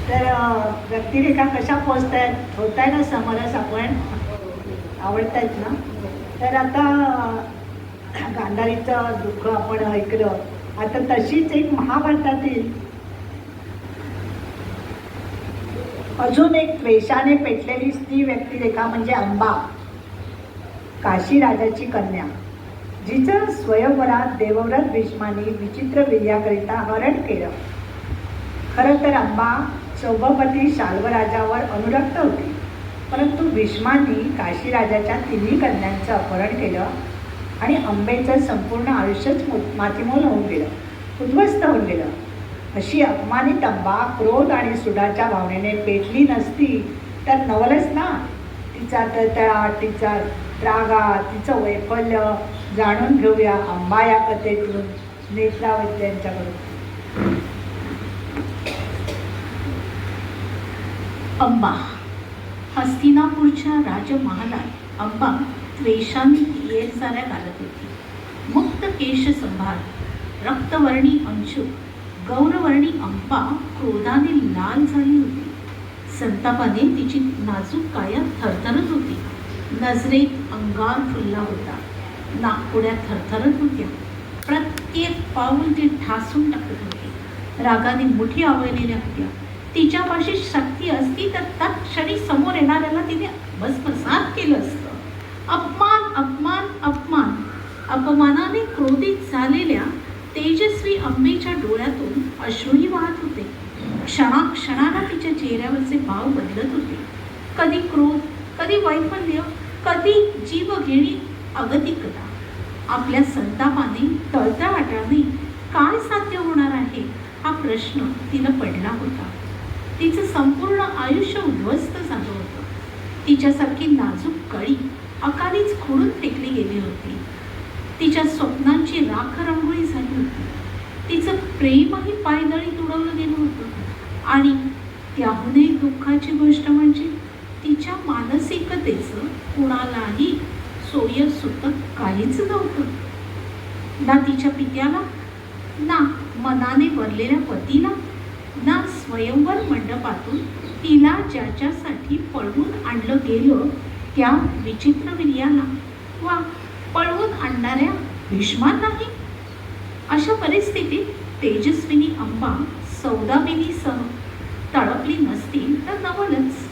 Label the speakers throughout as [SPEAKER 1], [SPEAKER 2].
[SPEAKER 1] तर व्यक्तिरेखा कशा पोचत आहेत होत आहे ना समरस आपण आवडत आहेत ना. तर आता गांधारीचं दुःख आपण ऐकलं. आता तशीच एक महाभारतातील अजून एक द्वेषाने पेटलेली स्त्री व्यक्तिरेखा म्हणजे अंबा, काशी राजाची कन्या, जिचं स्वयंवरात देवव्रत भीष्माने विचित्र वीर्याकरिता हरण केलं. खरं तर अंबा सौभपती शाल्वराजावर अनुरक्त होती, परंतु भीष्मांनी काशीराजाच्या तिन्ही कन्यांचं अपहरण केलं आणि अंबेचं संपूर्ण आयुष्यच मातीमोल होऊन गेलं, उद्ध्वस्त होऊन गेलं. अशी अपमानित अंबा क्रोध आणि सुडाच्या भावनेने पेटली नसती तर नवलच ना. तिचा तळतळाट, तिचा रागा, तिचं वैफल्य जाणून घेऊया अंबा या कथेतून नेत्रावती यांच्याकडून.
[SPEAKER 2] अंबा. हस्तिनापूरच्या राजमहालात अंबा द्वेषाने येरसाऱ्या घालत होती. मुक्त केश संभार, रक्तवर्णी अंशुक, गौरवर्णी अंबा क्रोधाने लाल झाली होती. संतापाने तिची नाजूक काया थरथरत होती. नजरेत अंगार फुलला होता, नाकपुड्या थरथरत होत्या. प्रत्येक पाऊल ती ठासून टाकत होती. रागाने मुठी आवळलेल्या होत्या. तिच्यापाशी शक्ती असती तर तत्क्षणी समोर येणाऱ्याला तिने भस्मसात केलं असतं. अपमान अपमान अपमान. अपमानाने क्रोधित झालेल्या तेजस्वी अंबेच्या डोळ्यातून अश्रूही वाहत होते. क्षणाक्षणाला तिच्या चेहऱ्यावरचे भाव बदलत होते. कधी क्रोध, कधी वैफल्य, कधी जीवघेणी अगतिकता. आपल्या संतापाने तळतळाटाने काय साध्य होणार आहे हा प्रश्न तिला पडला होता. तिचं संपूर्ण आयुष्य उद्ध्वस्त झालं होतं. तिच्यासारखी नाजूक कळी अकालीच खोडून फेकली गेली होती. तिच्या स्वप्नांची राख रांगोळी झाली होती. तिचं प्रेमही पायदळी तुडवलं गेलं होतं. आणि त्याहूनही दुःखाची गोष्ट म्हणजे तिच्या मानसिकतेचं कुणालाही सोयीसुतक काहीच नव्हतं. ना तिच्या पित्याला, ना मनाने वरलेल्या पतीला, ना स्वयंवर मंडपातून तिला ज्याच्यासाठी पळवून आणलं गेलं त्या विचित्र वीर्याला, वा पळवून आणणाऱ्या भीष्मांनाही. अशा परिस्थितीत तेजस्विनी अंबा सौदामिनीसह तळपली नसती तर नवलच.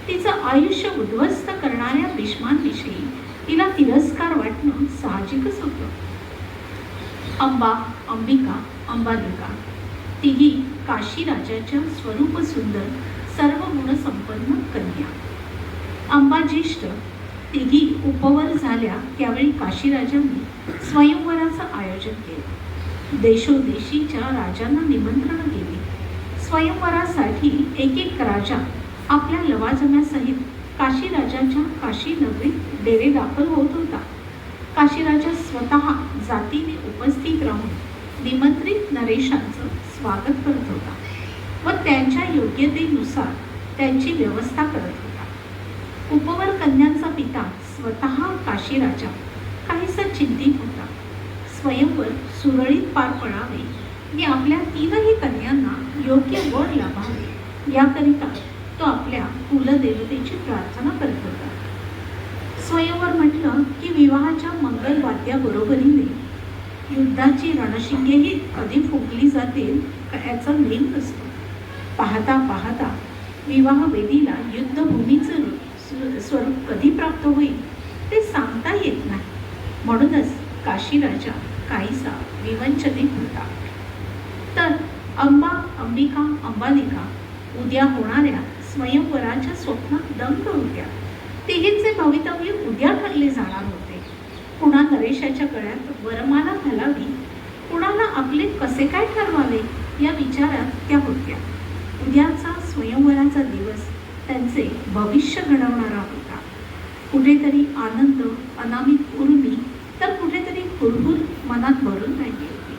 [SPEAKER 2] तिचं आयुष्य उद्ध्वस्त करणाऱ्या भीष्मांविषयी तिला तिरस्कार वाटणं साहजिकच होतं. अंबा, अंबिका, अंबालिका तिघी काशीराजाच्या स्वरूप सुंदर सर्व गुणसंपन्न कन्या. अंबा ज्येष्ठ. तिघी उपवर झाल्या त्यावेळी काशीराजांनी स्वयंवराचं आयोजन केलं. देशोदेशीच्या राजांना निमंत्रण केली. स्वयंवरासाठी एक एक राजा आपल्या लवाजम्यासहित काशीराजाच्या काशी नगरीत डेरे दाखल होत होता. काशीराजा स्वतः जातीने उपस्थित राहून निमंत्रित नरेशांचं स्वागत करत होता व त्यांच्या योग्यतेनुसार त्यांची व्यवस्था करत होता. उपवर कन्यांचा पिता स्वतः काशीराजा काहीसा चिंतित होता. स्वयंवर सुरळीत पार पडावे आणि आपल्या तीनही कन्यांना योग्य वर लाभावे याकरिता तो आपल्या कुलदेवतेची प्रार्थना करत होता. स्वयंवर म्हटलं की विवाहाच्या मंगलवाद्याबरोबरीने युद्धाची रणशिंगेही कधी फुंकली जातील याचा नेम नसतो. पाहता पाहता विवाहवेदीला युद्धभूमीचं स्वरूप कधी प्राप्त होईल ते सांगता येत नाही. म्हणूनच काशीराजा काहीसा विवंचनित होता. तर अंबा, अंबिका, अंबालिका उद्या होणाऱ्या स्वयंवराच्या स्वप्नात दंग होत्या. तिघींचे भवितव्य उद्या ठरले जाणार होते. कुणा नरेशाच्या गळ्यात वरमाला घालावी, कुणाला आपले कसे काय ठरवावे या विचारात त्या होत्या. उद्याचा स्वयंवराचा दिवस त्यांचे भविष्य घडवणारा होता. कुठेतरी आनंद अनामित उर्मी तर कुठेतरी हुरहुर मनात भरून राहिली होती.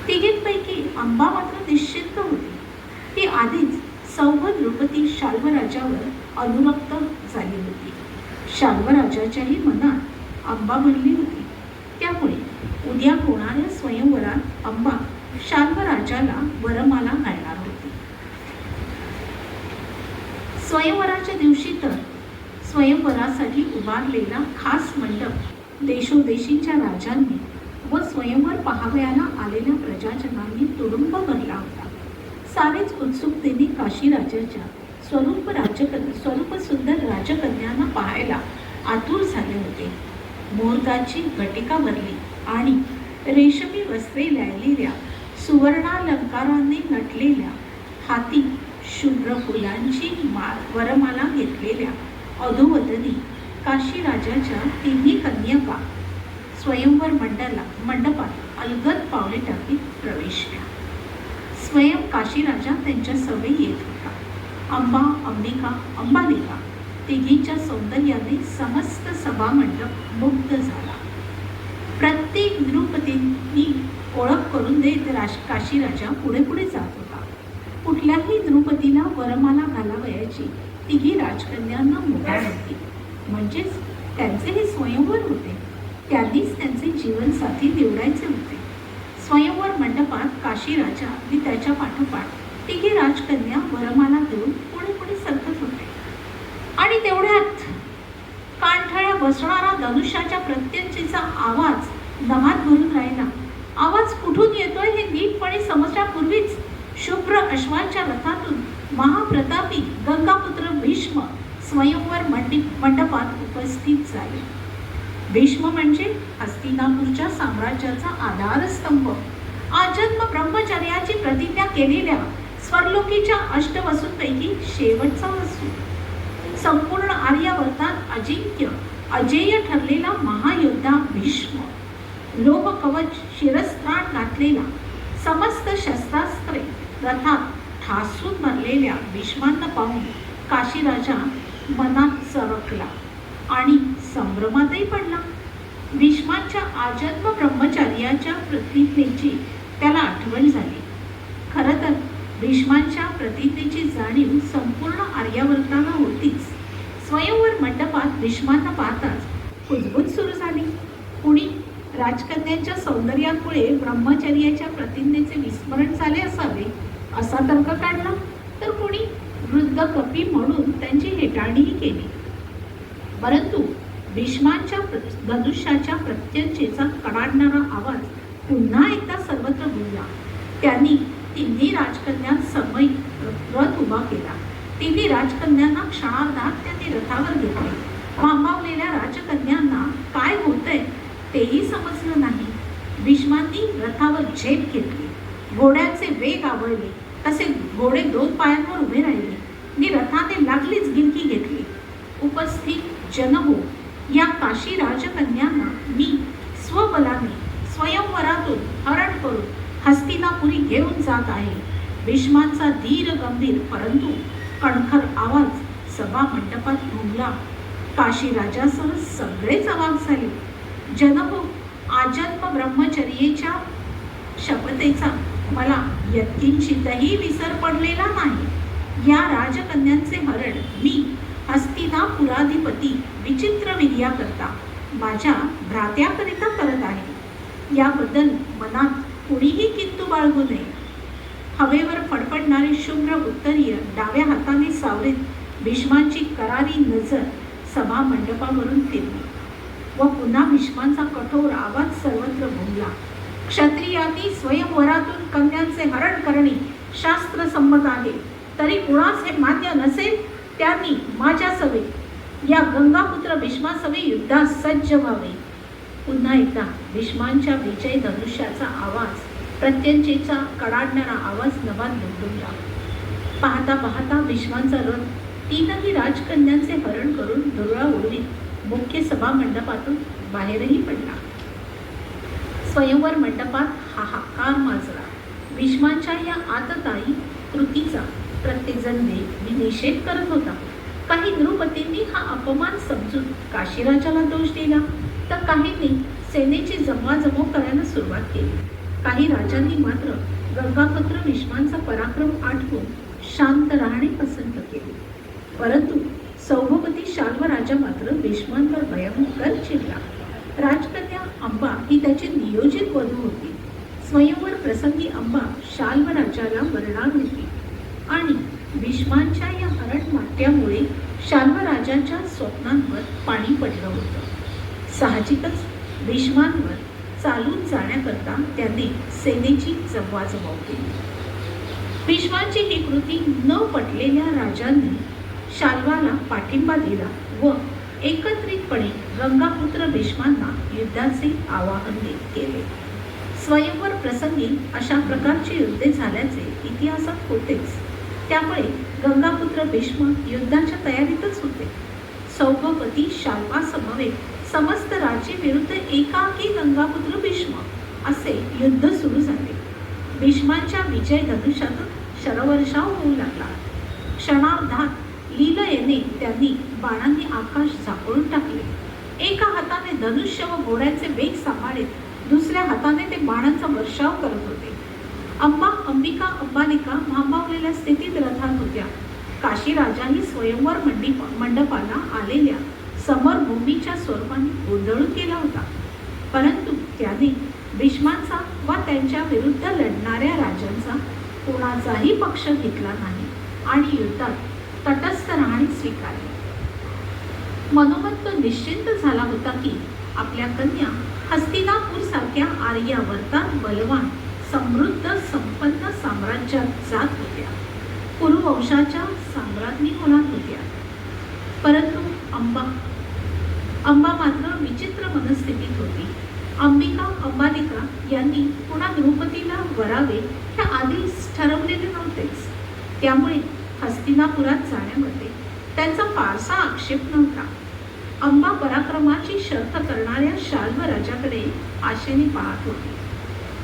[SPEAKER 2] तिघींपैकी अंबा मात्र निश्चिंत होती. ती आधीच सौभद्रपती शाल्वराजावर अनुरक्त झाली होती. शाल्वराजाच्याही मनात अंबा भरली होती. त्यामुळे उद्या होणाऱ्या स्वयंवरात अंबा शाल्वराजाला वरमाला घालणार होती. स्वयंवराच्या दिवशी तर स्वयंवरासाठी उभारलेला खास मंडप देशोदेशींच्या राजांनी व स्वयंवर पाहावयाला आलेल्या प्रजाजनांनी तुडुंब भरला होता. सारेच उत्सुकतेने काशीराजाच्या स्वरूप सुंदर राजकन्यांना पाहायला आतुर झाले होते. मोरगाची घटिका भरली आणि रेशमी वस्त्रे ल्यालेल्या सुवर्णालंकाराने नटलेल्या हाती शुभ्र फुलांची वरमाला घेतलेल्या अधोवदनी काशीराजाच्या तिन्ही कन्यका स्वयंवर मंडपात अलगद पावले टाकीत प्रवेशल्या. स्वयं काशीराजा त्यांच्या सवयी येत होता. अंबा, अंबिका, अंबालिका तिघींच्या सौंदर्याने समस्त सभामंडप मुग्ध झाला. प्रत्येक द्रुपदींनी ओळख करून देत काशीराजा पुढे पुढे जात होता. कुठल्याही द्रुपदीला वरमाला घालावयाची तिघी राजकन्यांना मुभा नव्हती. म्हणजेच त्यांचे हे स्वयंवर होते. त्यांनीच त्यांचे जीवनसाथी निवडायचे होते. स्वयंवर मंडपात काशीराजा आणि त्याच्या पाठोपाठ तिघी राजकन्या वरमाला घेऊन पुढे पुढे सरकत होते. आणि तेवढ्यात कानठळ्या बसणारा धनुष्याच्या प्रत्यंचेचा आवाज नभात भरून राहिला. आवाज कुठून येतोय हे नीटपणे समजण्यापूर्वीच शुभ्र अश्वांच्या रथातून महाप्रतापी गंगापुत्र भीष्म स्वयंवर मंडपात उपस्थित झाले. भीष्म म्हणजे हस्तिनापूरच्या साम्राज्याचा आधारस्तंभ, आजन्म ब्रह्मचर्याची प्रतिज्ञा केलेल्या स्वर्लोकीच्या अष्टवसूंपैकी शेवटचा वसू, संपूर्ण आर्यावर्तात अजिंक्य अजेय ठरलेला महायोद्धा भीष्म, लोह कवच शिरस्त्राण घातलेला, समस्त शस्त्रास्त्रे रथात ठासून भरलेल्या भीष्मांना पाहून काशीराजा मनात चरकला आणि संभ्रमातही पडला. भीष्मांच्या आजन्म ब्रह्मचर्याच्या प्रतिज्ञेची त्याला आठवण झाली. खरं तर भीष्मांच्या प्रतिज्ञेची जाणीव संपूर्ण आर्यावर्ताला होतीच. स्वयंवर मंडपात भीष्मांना पाहताच कुजबुज सुरू झाली. कुणी राजकन्यांच्या सौंदर्यामुळे ब्रह्मचर्याच्या प्रतिज्ञेचे विस्मरण झाले असावे असा तर्क काढला, तर कुणी वृद्ध कपी म्हणून त्यांची हेटाळणीही केली. परंतु भीष्मांच्या धनुष्याच्या प्रत्यंचेचा कडाडणारा आवाज पुन्हा एकदा सर्वत्र घुमला. त्यांनी तिन्ही राजकन्यांसमयी रथ उभा केला. तिन्ही राजकन्यांना क्षणार्धात त्यांनी रथावर घेतले. भांबावलेल्या राजकन्यांना काय होतंय तेही समजलं नाही. भीष्मांनी रथावर झेप घेतली. घोड्यांचे वेग आवळले. तसे घोडे दोन पायांवर उभे राहिले आणि रथाने लागलीच गिलकी घेतली. उपस्थित जनहो, या काशी राजकन्यांना मी स्वबलाने स्वयंवरातून हरण करून हस्तिनापुरी घेऊन जात आहे. भीष्मांचा धीर गंभीर परंतु कणखर आवाज सभा मंडपात घुमला. काशीराजासह सगळेच अवाक झाले. जनहो, आजन्म ब्रह्मचर्येच्या शपथेचा मला यत्किंचितही विसर पडलेला नाही. या राजकन्यांचे हरण मी हस्तिनापुराधिपती विचित्र वीर्याकरता माझ्या भ्रात्याकरिता करत आहे. याबद्दल मनात कुणीही किंतु बाळगू नये. हवेवर फडफडणारे शुभ्र उत्तरीय डाव्या हाताने सावरीत भीष्मांची करारी नजर सभा मंडपावरून फिरली व पुन्हा भीष्मांचा कठोर आवाज सर्वत्र घुमला. क्षत्रियांनी स्वयंवरातून कन्यांचे हरण करणे शास्त्रसंमत आहे. तरी कुणास हे मान्य नसेल त्यांनी माझ्या सवे या गंगापुत्र भीष्मासवे युद्धास सज्ज व्हावे. पुन्हा एकदा भीष्मांच्या विजय धनुष्याचा आवाज, प्रत्यंचेचा कडाडणारा आवाज नभात घुमला. पाहता पाहता भीष्मांचा रथ तीनही राजकन्यांचे हरण करून धुरळा उडवीत मुख्य सभा मंडपातून बाहेरही पडला. स्वयंवर मंडपात हाहाकार माजला. भीष्मांच्या या आततायी कृतीचा प्रत्येकजण निषेध करत होता. काही द्रुपदींनी हा अपमान समजून काशीराजाला दोष दिला, तर काहींनी सेनेची जमवाजमव करायला सुरुवात केली. काही राजांनी मात्र गंगापुत्र भीष्मांचा पराक्रम आठवून शांत राहणे पसंत केले. परंतु सौभवती शाल्व राजा मात्र भीष्मांवर भयंकर चिडला. राजकन्या अंबा ही त्याची नियोजित वधू होती. स्वयंवर प्रसंगी अंबा शाल्व राजाला वरणार होती आणि भीष्मांच्या या कारण नाट्यामुळे शाल्वराजाच्या स्वप्नांवर पाणी पडलं होतं. साहजिकच भीष्मांवर चालून जाण्याकरता त्याने सेनेची जमवाजमव केली. भीष्मांची ही कृती न पटलेल्या राजांनी शाल्वाला पाठिंबा दिला व एकत्रितपणे गंगापुत्र भीष्मांना युद्धाचे आवाहन केले. स्वयंवर प्रसंगी अशा प्रकारचे युद्धे झाल्याचे इतिहासात होतेच. त्यामुळे गंगापुत्र भीष्म युद्धाच्या तयारीतच होते. सौभपती शाल्वासमवेत समस्त राज्ये विरुद्ध एकाकी गंगापुत्र भीष्म असे युद्ध सुरू झाले. भीष्मांच्या विजय धनुष्यातून शरवर्षाव होऊ लागला. क्षणार्धात लीलयेने त्यांनी बाणांनी आकाश झाकळून टाकले. एका हाताने धनुष्य व घोड्यांचे वेग सांभाळत दुसऱ्या हाताने ते बाणांचा वर्षाव करत होते. अंबा, अंबिका, अंबालिका भांबावलेल्या स्थितीत रथात होत्या. काशी राजांनी स्वयंवर मंडपाला आलेल्या समरभूमीच्या स्वरूपाने गोंधळून केला होता. परंतु त्याने भीष्मांचा व त्यांच्या विरुद्ध लढणाऱ्या राजांचा कोणाचाही पक्ष घेतला नाही आणि युद्धात तटस्थ राहणे स्वीकारले. मनोमत तो निश्चिंत झाला होता की आपल्या कन्या हस्तिनापूर सारख्या आर्यावर्तात बलवान, समृद्ध, संपन्न साम्राज्यात जात होत्या. कुरुवंशाच्या सम्राज्ञी होणार होत्या. परंतु अंबा मात्र विचित्र मनस्थितीत होती. अंबिका, अंबालिका यांनी पुन्हा द्रौपदीला वरावे हे आधीच ठरवलेले नव्हतेच. त्यामुळे हस्तिनापुरात जाण्यामध्ये त्यांचा फारसा आक्षेप नव्हता. अंबा पराक्रमाची शर्थ करणाऱ्या शाल्व राजाकडे आशेने पाहत होती.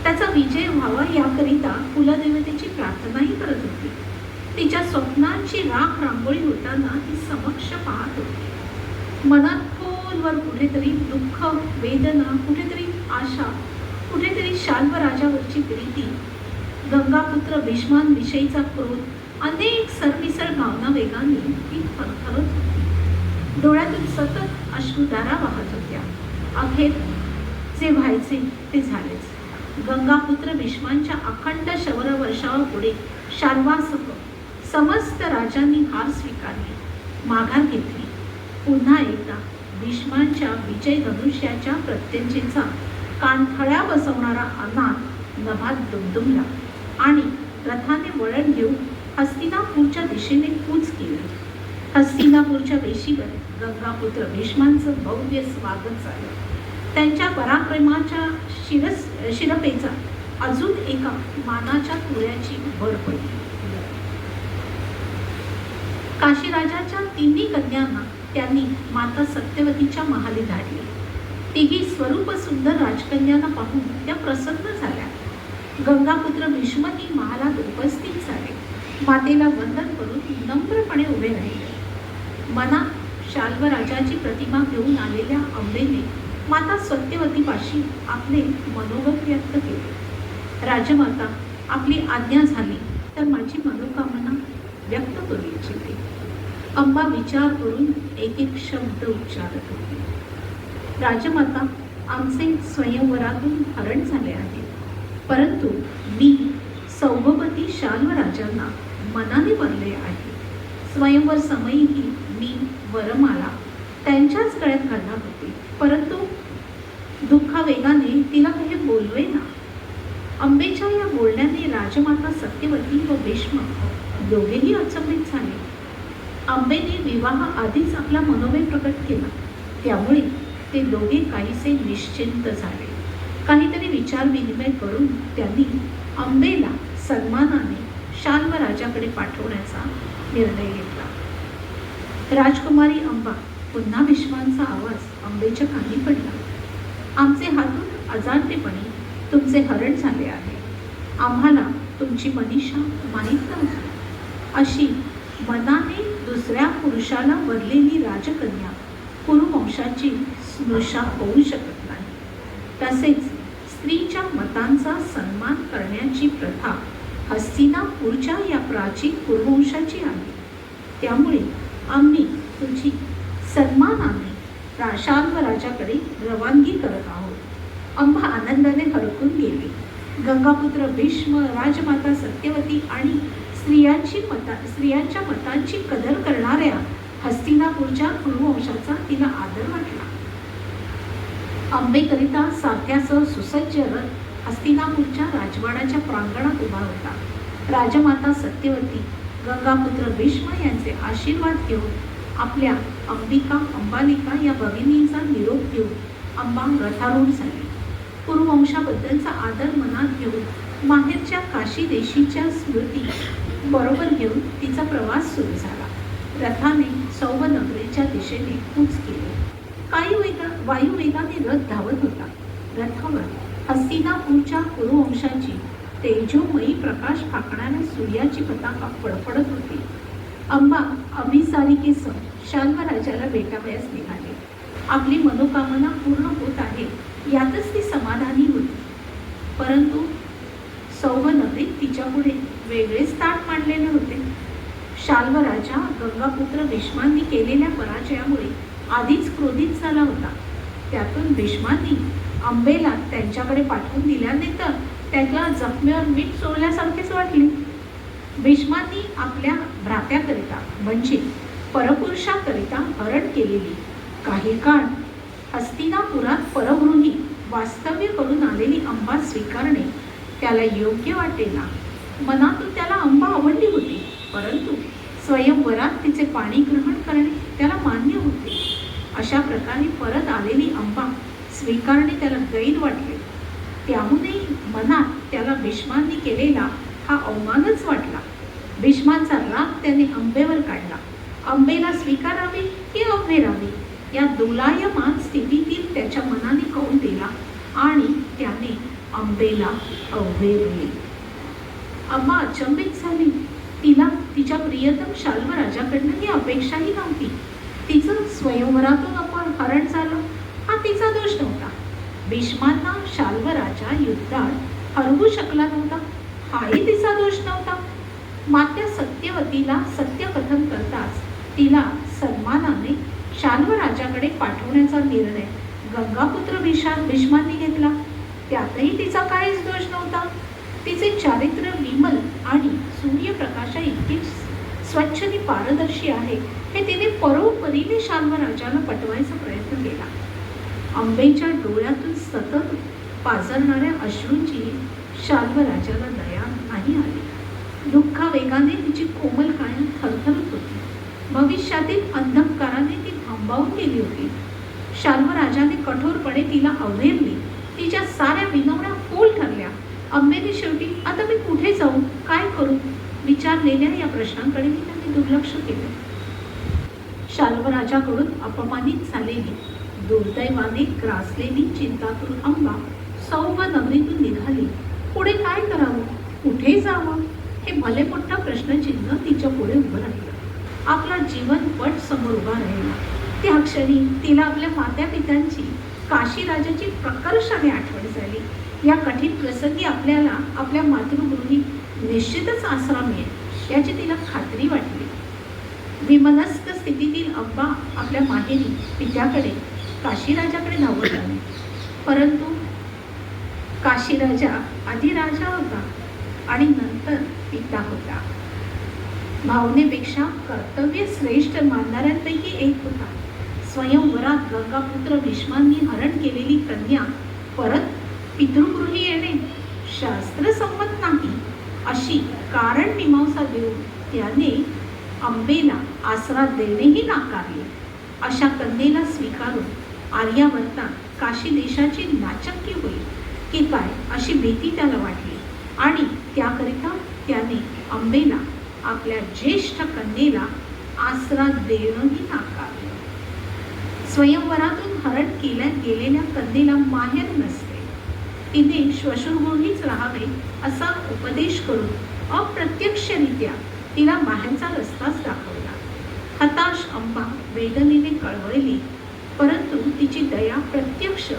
[SPEAKER 2] त्याचा विजय व्हावा याकरिता कुलदेवतेची प्रार्थनाही करत होती. तिच्या स्वप्नांची राख रांगोळी होताना ती समक्ष पाहत होती. मनात खोलवर कुठेतरी दुःख, वेदना, कुठेतरी आशा, कुठेतरी शाल्व राजावरची प्रीती, गंगापुत्र भीष्मांविषयीचा क्रोध, अनेक सरमिसळ भावना वेगाने ती थरथरत होती. डोळ्यातून सतत अश्रुधारा वाहत होत्या. अखेर जे व्हायचे ते झालेच. गंगापुत्र भीष्मांच्या अखंड शौर्य वर्षावापुढे शाल्वासह समस्त राजांनी हार स्वीकारली, माघार घेतली. पुन्हा एकदा भीष्मांच्या विजय धनुष्याच्या प्रत्यंचेचा कानठळ्या बसवणारा अनाथ नभात दुमदुमला आणि रथाने वळण घेऊन हस्तिनापूरच्या दिशेने कूच केली. हस्तिनापूरच्या वेशीवर गंगापुत्र भीष्मांचं भव्य स्वागत झालं. त्यांच्या पराक्रमाच्या शिरपेचा अजून एका मानाच्या तुऱ्याची भर पडली. काशीराजाच्या तिन्ही कन्यांना त्यांनी माता सत्यवतीच्या महाली धाडले. तिघी स्वरूप सुंदर राजकन्यांना पाहून त्या प्रसन्न झाल्या. गंगापुत्र भीष्मही महालात उपस्थित झाले. मातेला वंदन करून नम्रपणे उभे राहिले. मनात शाल्व राजाची प्रतिमा घेऊन आलेल्या अंबेने माता सत्यवतीपाशी आपले मनोगत व्यक्त केले. राजमाता, आपली आज्ञा झाली तर माझी मनोकामना व्यक्त करू इच्छिते. अंबा विचार करून एक एक शब्द उच्चारत होती. राजमाता, आमचे स्वयंवरातून हरण झाले आहे, परंतु मी सौभपती शाल्व राजांना मनाने वरले आहे. स्वयंवर समयीही मी वरमाला त्यांच्याच गळ्यात घालणार होते, परंतु दुःखावेगाने तिला काही बोलवे ना. अंबेच्या या बोलण्याने राजमाता सत्यवती व भीष्म दोघेही अचंबित झाले. अंबेने विवाह आधीच आपला मनोभय प्रकट केला, त्यामुळे ते दोघे काहीसे निश्चिंत झाले. काहीतरी विचारविनिमय करून त्यांनी अंबेला सन्मानाने शाल्व राजाकडे पाठवण्याचा निर्णय घेतला. राजकुमारी अंबा, पुन्हा भीष्मांचा आवाज अंबेच्या कानी पडला. आमचे हातून अजाणतेपणे तुमचे हरण झाले आहे. आम्हाला तुमची मनीषा माहीत नव्हती. अशी मनाने दुसऱ्या पुरुषाला वरलेली राजकन्या कुरुवंशाची स्नुषा होऊ शकत नाही. तसेच स्त्रीच्या मतांचा सन्मान करण्याची प्रथा हस्तिनापूरच्या या प्राचीन कुरुवंशाची आहे. त्यामुळे आम्ही तुझी सन्मानाने शाल्व राजाकडे रवानगी करत आहोत. अंबा आनंदाने हरकून गेली. गंगापुत्र भीष्म, राजमाता सत्यवती आणि स्त्रियांच्या मतांची कदर करणाऱ्या हस्तिनापूरच्या कुरुवंशाचा तिला आदर वाटला. अंबेकरिता साथ्यासह सुसज्ज रथ हस्तिनापूरच्या राजवाड्याच्या प्रांगणात उभा होता. राजमाता सत्यवती गंगापुत्र भीष्म यांचे आशीर्वाद घेऊन आपल्या अंबिका अंबालिका या भगिनींचा निरोप घेऊन अंबा रथारूढ झाली. कुरुवंशाबद्दलचा आदर मनात घेऊन माहेरच्या काशी देशीच्या स्मृती बरोबर घेऊन तिचा प्रवास सुरू झाला. रथाने सौवनगरीच्या दिशेने कूच केले. वायुवेगाने रथ धावत होता. रथावर हस्तिनापूरच्या कुरुवंशाची तेजोमयी प्रकाश फाकणाऱ्या सूर्याची पताका फडफडत होती. अंबा अभिसारिकेसह शाल्वराजाला भेटावयास निघाली. आपली मनोकामना पूर्ण होत आहे यातच ती समाधानी होती. परंतु सौवनगरीत तिच्यापुढे वेगळेच ताट मांडलेले होते. शाल्वराजा गंगापुत्र भीष्मांनी केलेल्या पराजयामुळे आधीच क्रोधित झाला होता. त्यातून भीष्मांनी अंबेला त्यांच्याकडे पाठवून दिल्याने तर त्याच्या जखमेवर मीठ चोळल्यासारखेच वाटले. भीष्मांनी आपल्या भ्रात्याकरिता म्हणजे परपुरुषाकरिता हरण केलेली काही काळ हस्तिनापुरात परगृही वास्तव्य करून आलेली अंबा स्वीकारणे त्याला योग्य वाटेना. मनातून त्याला अंबा आवडली होती, परंतु स्वयंवरात तिचे पाणी ग्रहण करणे त्याला मान्य होते. अशा प्रकारे परत आलेली अंबा स्वीकारणे त्याला गैर वाटले. त्याहूनही मनात त्याला भीष्मांनी केलेला हा अवमानच वाटला. भीष्मांचा राग त्याने अंबेवर काढला. अंबेला स्वीकारावे की अव्हेरावे या दोलायमान स्थितीतील त्याच्या मनाने कौल दिला आणि त्याने अंबेला अव्हेरले. अंबा अचंबित झाली. तिला तिच्या प्रियतम शाल्वराजाकडनं ही अपेक्षाही नव्हती. तिचं स्वयंवरातून अपहरण झालं हा तिचा दोष नव्हता. भीष्मांना शाल्वराजा युद्धात हरवू शकला नव्हता हाही तिचा दोष नव्हता. मात्या सत्यवतीला सत्यकथन करताच तिला सन्मानाने शाल्वराजाकडे पाठवण्याचा निर्णय गंगापुत्र भीष्मांनी घेतला. त्यातही तिचा काहीच दोष नव्हता. तिचे चारित्र्य विमल आणि सूर्यप्रकाशा इतके स्वच्छ आणि पारदर्शी आहे हे तिने परोपरीने शाल्वराजाला पटवायचा प्रयत्न केला. अंबेच्या डोळ्यातून सतत पाझरणाऱ्या अश्रूंची शाल्वराजाला दया नाही आली. दुःखावेगाने तिची कोमल काया थरथरत होती. भविष्यातील अंधकाराने ती थांबावून गेली होती. शाल्वराजाने कठोरपणे तिला अव्हेरले. तिच्या साऱ्या विनवण्या फोल ठरल्या. अंबेने शेवटी आता मी कुठे जाऊ, काय करू विचारलेल्या या प्रश्नांकडे त्यांनी दुर्लक्ष केले. शाल्वराजाकडून अपमानित झालेली, दुर्दैवाने ग्रासलेली चिंतातूर अंबा सौवनगरीतून निघाली. पुढे काय करावं, कुठे जावं हे भले मोठा प्रश्नचिन्ह तिच्या पुढे उभं राहिलं. आपला जीवनपट समोर उभा राहिला. त्या क्षणी तिला आपल्या मातापित्यांची, काशीराजाची प्रकर्षाने आठवण झाली. या कठीण प्रसंगी आपल्याला आपल्या मातृगृही निश्चितच आसरा मिळेल याची तिला खात्री वाटली. विमनस्क स्थितीतील अंबा आपल्या माहेरी पित्याकडे काशीराजाकडे धावत आली. परंतु काशीराजा आधी राजा होता आणि नंतर पिता होता. भावनेपेक्षा कर्तव्य श्रेष्ठ मानणाऱ्यांपैकी एक होता. स्वयंवरात गंगापुत्र भीष्मांनी हरण केलेली कन्या परत पितृगृही येणे शास्त्रसंमत नाही अशी कारण मीमांसा देऊन त्याने अंबेला आसरा देणेही नाकारले. अशा कन्येला स्वीकारून आर्यावर्तात काशी देशाची नाचक्की होईल की काय अशी भीती त्याला वाटली आणि त्याकरिता त्याने अंबेला आपल्या ज्येष्ठ कन्येला आसरा देणंही नाकारले. स्वयंवरातून हरण गेलेल्या कन्येला माहेर नसते. तिने श्वशुरगृहीच राहावे असा उपदेश करून अप्रत्यक्षरित्या तिला माहेरचा रस्ताच दाखवला. हताश अंबा वेदनेने कळवळली, परंतु तिची दया प्रत्यक्ष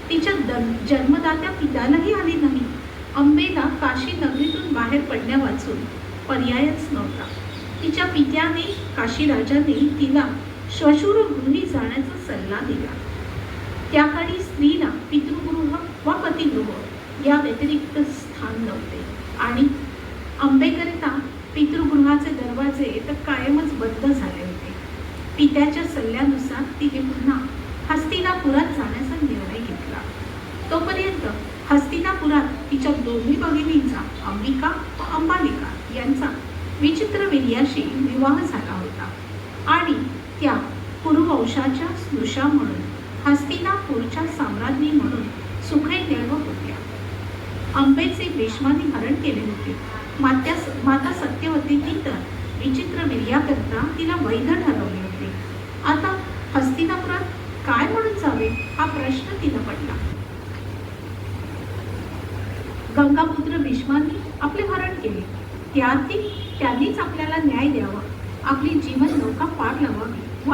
[SPEAKER 2] तिच्या जन्मदात्या पित्यालाही आली नाही. अंबेला काशी नगरीतून बाहेर पडण्या वाचून पर्यायच नव्हता. तिच्या पित्याने, काशीराजाने तिला श्वशुरगृही जाण्याचा सल्ला दिला. त्याकाळी स्त्रीला पितृगृह व पतिगृह या व्यतिरिक्त स्थान नव्हते आणि अंबेकरिता पितृगृहाचे दरवाजे तर कायमच बंद झाले होते. पित्याच्या सल्ल्यानुसार तिने पुन्हा हस्तिनापुरात जाण्याचा निर्णय घेतला. तोपर्यंत हस्तिनापुरात तिच्या दोन्ही भगिनींचा, अंबिका व अंबालिका यांचा विचित्रवीर्याशी विवाह झाला होता आणि त्या कुरुवंशाच्या स्नुषा म्हणून हस्तिनापूरच्या साम्राज्ञी म्हणून सुखैदेव होत्या. अंबेचे भीष्माने हरण केले होते. माता सत्यवतींनी तर विचित्रवीर्याकरता तिला वैध ठरवले होते. आता हस्तिनापुरात काय म्हणून जावे हा प्रश्न तिला पडला. गंगापुत्र भीष्मांनी आपले हरण केले. त्याआधी त्यांनीच आपल्याला न्याय द्यावा, आपली जीवन नौका पार लावावी.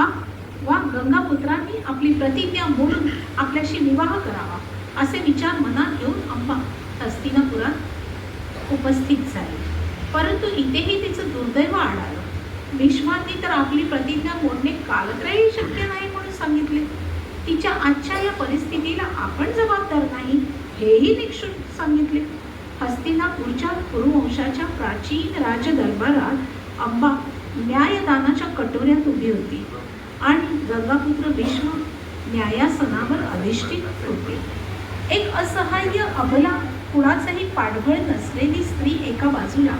[SPEAKER 2] वा गंगापुत्रांनी आपली प्रतिज्ञा मोडून आपल्याशी विवाह करावा, असे विचार मनात घेऊन अंबा हस्तिनापुरात उपस्थित झाली. परंतु इथेही तिचं दुर्दैव आढळलं. भीष्मांनी तर आपली प्रतिज्ञा मोडणे कालत्रयही शक्य नाही म्हणून सांगितले. तिच्या आजच्या या परिस्थितीला आपण जबाबदार नाही हेही निक्षून सांगितले. हस्तिनापूरच्या कुरुवंशाच्या प्राचीन राजदरबारात अंबा न्यायदानाच्या कटोऱ्यात उभी होती आणि गंगापुत्र भीष्म न्यायासनावर अधिष्ठित होते. एक असहाय्य अबला, कुणाचंही पाठबळ नसलेली स्त्री एका बाजूला,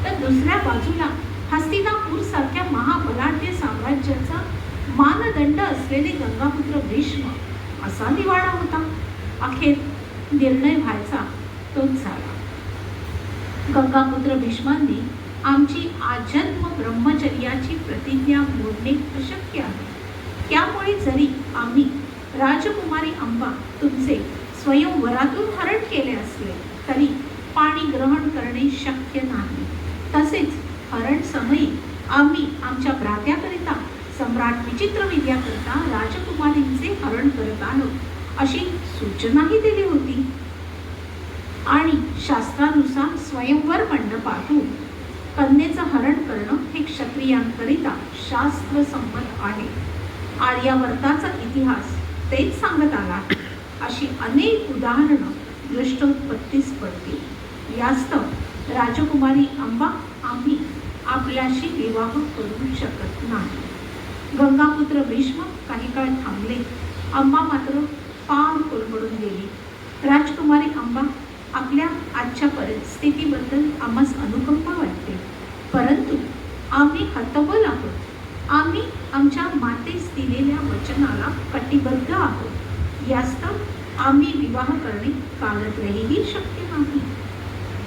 [SPEAKER 2] तर दुसऱ्या बाजूला हस्तिनापूर सारख्या महाबलाढ्य साम्राज्याचा मानदंड असलेले गंगापुत्र भीष्म, असा निवाडा होता. अखेर निर्णय व्हायचा तोच झाला. गंगापुत्र भीष्मांनी आमची आजन्म ब्रह्मचर्याची प्रतिज्ञा मोडणे अशक्य आहे. त्यामुळे जरी आम्ही राजकुमारी अंबा तुमचे स्वयंवरातून हरण केले असले तरी पाणी ग्रहण करणे शक्य नाही. तसेच हरण समयी आम्ही आमच्या भ्रात्याकरिता सम्राट विचित्रवीर्याकरिता राजकुमारींचे हरण करत आहोत अशी सूचनाही दिली होती. आणि शास्त्रानुसार स्वयंवर मंडपातून कन्येचं हरण करणं हे क्षत्रियांकरिता शास्त्रसंमत आहे. आर्यावर्ताचा इतिहास तेच सांगत आला. अशी अनेक उदाहरणं दृष्टोत्पत्तीस पडतील. यास्तव राजकुमारी अंबा आम्ही आपल्याशी विवाह करू शकत नाही. गंगापुत्र भीष्म काही काळ थांबले. अंबा मात्र फार कुरबडून गेली. राजकुमारी अंबा, आपल्या आजच्या परिस्थितीबद्दल आम्हास अनुकंपा वाटते, परंतु आम्ही हतबल आहोत. आम्ही आमच्या मातेस दिलेल्या वचनाला कटिबद्ध आहोत. यास्तव आम्ही विवाह करणे कालत्रयही शक्य नाही.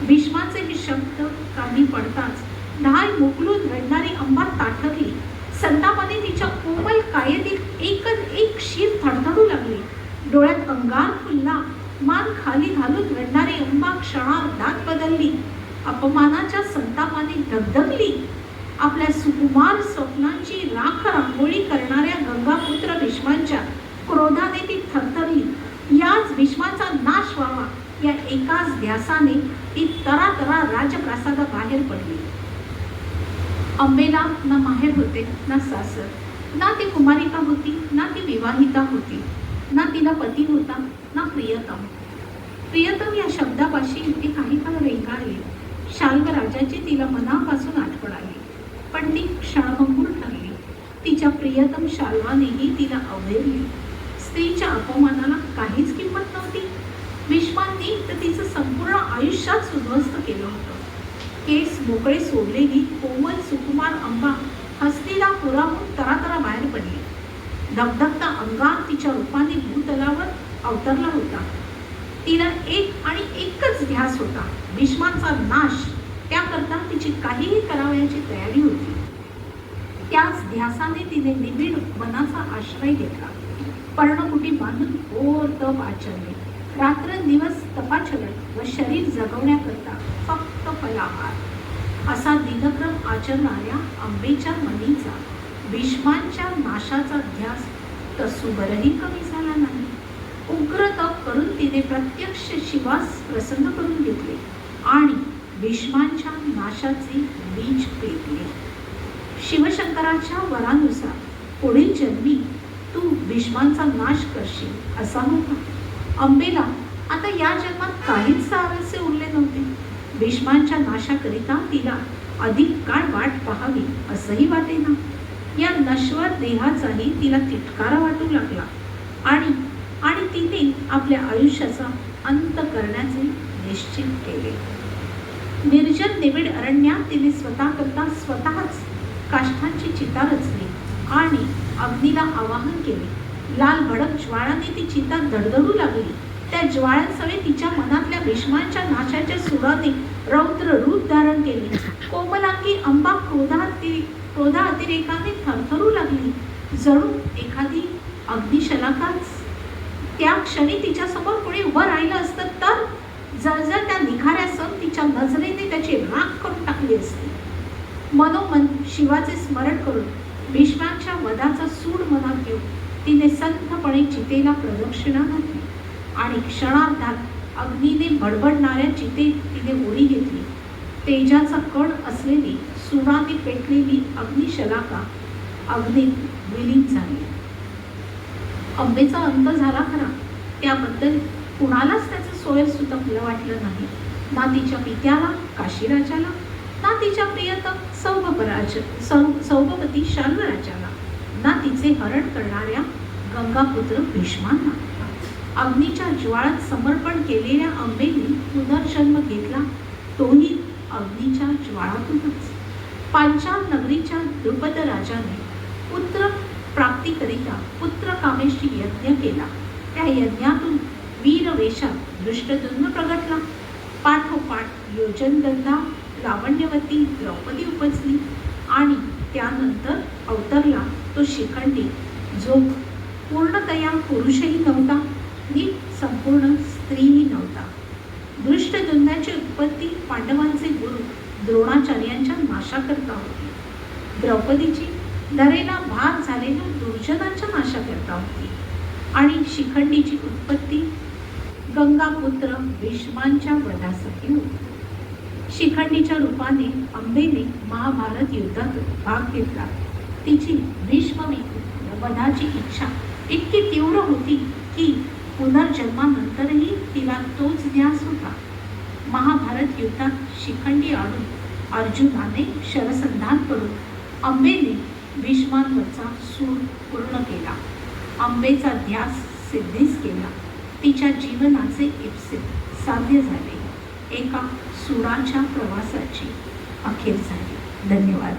[SPEAKER 2] भीष्माचे हे शब्द कानी पडताच ढाल मोकलून रडणारी अंबा ताठरली. संतापाने तिच्या कोमल कायेतील एकच एक शीर थडथडू लागली. डोळ्यात अंगार फुलला. मान खाली घालून रडणारी अंबा क्षणार्धात बदलली. अपमानाच्या संतापाने धगधगली. आपल्या सुकुमार स्वप्नांची राख रांगोळी करणाऱ्या गंगापुत्र भीष्मांच्या क्रोधाने ती थरथरली. याच भीष्माचा नाश व्हावा या एकाच ध्यासाने ती तरातरा राजप्रासादाबाहेर पडली. अंबेला ना माहेर होते ना सासर, ना ती कुमारिका होती ना ती विवाहिता होती, ना तिला पती होता ना प्रियतम. प्रियतम या शब्दापाशी ती काही काळ रेंगाळली. शाल्व राजाची तिला मनापासून आठवण आली, पण ती क्षणभंगूर ठरली. तिच्या प्रियतम शाल्वानेही तिला अवहेरली. स्त्रीच्या अपमानाला काहीच किंमत नव्हती. भीष्मांनी तर तिचं संपूर्ण आयुष्यात उद्ध्वस्त केलं होतं. केस मोकळे सोडलेली कोमल सुकुमार अंबा हस्तिनापुराहून तरातरा बाहेर पडली. धगधगता अंगार तिच्या रूपाने भूतलावर अवतरला होता. तिला एक आणि एकच ध्यास होता, भीष्मांचा नाश. त्याकरता तिची काहीही करावयाची तयारी होती. त्याच ध्यासाने तिने निबिड वनाचा आश्रय घेतला. पर्णकुटी बांधून घोर तप आचरले. रात्रंदिवस तपाचरण व शरीर जगवण्याकरता फक्त फलाहार असा दिनक्रम आचरणाऱ्या अंबेच्या मनीचा भीष्मांच्या नाशाचा ध्यास तसूभरही कमी झाला नाही. उग्र तप करून तिने प्रत्यक्ष शिवास प्रसन्न करून घेतले आणि भीष्मांच्या नाशाचे बीज पेरले. शिवशंकराच्या वरानुसार पुढील जन्मी तू भीष्मांचा नाश करशील असा होता. अंबेला आता या जन्मात काहीच सारस्य उरले नव्हते. भीष्मांच्या नाशाकरिता तिला अधिक काळ वाट पाहावी असंही वाटेना. या नश्वर देहाचाही तिला तिटकारा वाटू लागला आणि आणि तिने आपल्या आयुष्याचा अंत करण्याचे निश्चित केले. निर्जन निबिड अरण्यात तिने स्वतःच काष्ठांची चिता रचली आणि अग्नीला आवाहन केले. लाल भडक ज्वाळांनी ती चिता धडधडू लागली. त्या ज्वाळांसवे तिच्या मनातल्या भीष्मांच्या नाशाच्या सुराने रौद्र रूप धारण केले. कोमलांगी अंबा क्रोधातिरेकाने थरथरू लागली. जणू एखादी अग्निशलाकाच त्या क्षणी तिच्या समोर कोणी उभं राहिलं असतं तर जळजळ त्या निखाऱ्यासह तिच्या नजरेने त्याची राख करून टाकली असती. मनोमन शिवाचे स्मरण करून भीष्मांच्या वधाचा सूड मनात घेऊन तिने संथपणे चितेला प्रदक्षिणा घातली आणि क्षणार्धात अग्नीने भडभडणाऱ्या चितेत तिने उडी घेतली. तेजाचा कण असलेली सुराने पेटलेली अग्निशलाका अग्नीत विलीन झाली. अंबेचा अंत झाला खरा, त्याबद्दल कुणालाच त्याचं सोयर सुद्धा फुलं वाटलं नाही. ना तिच्या पित्याला काशीराजाला, ना तिच्या प्रियतम सौभवती शाल्वराजाला, ना तिचे हरण करणाऱ्या गंगापुत्र भीष्मांना. अग्नीच्या ज्वाळात समर्पण केलेल्या अंबेने पुनर्जन्म घेतला, तोही अग्नीच्या ज्वाळातूनच. पांचाल नगरीच्या द्रुपद राजाने पुत्र प्राप्तीकरिता पुत्रकामेशी यज्ञ केला. त्या यज्ञातून वीरवेशात दृष्टद्युम्न प्रगटला. पाठोपाठ योजनगंधा लावण्यवती द्रौपदी उपजली आणि त्यानंतर अवतरला तो शिखंडी, जो पूर्णतया पुरुषही नव्हता नीट संपूर्ण स्त्रीही नव्हता. दृष्टद्युम्नाची उत्पत्ती पांडवांचे गुरु द्रोणाचार्यांच्या नाशाकरता होती. द्रौपदीची नरेला भाग झालेल्या दुर्जनांच्या नाशाकरता होती आणि शिखंडीची उत्पत्ती गंगापुत्र भीष्मांच्या वधासाठी होती. शिखंडीच्या रूपाने अंबेने महाभारत युद्धात भाग घेतला. तिची भीष्म वधाची इच्छा इतकी तीव्र होती की पुनर्जन्मानंतरही तिला तोच ध्यास होता. महाभारत युद्धात शिखंडी आणून अर्जुनाने शरसंधान करून अंबेने भीष्मांवरचा सूड पूर्ण केला. अंबेचा ध्यास सिद्धीस केला. तिच्या जीवनाचे इप्सित साध्य झाले. एका सुराच्या प्रवासाची अखेर झाली. धन्यवाद.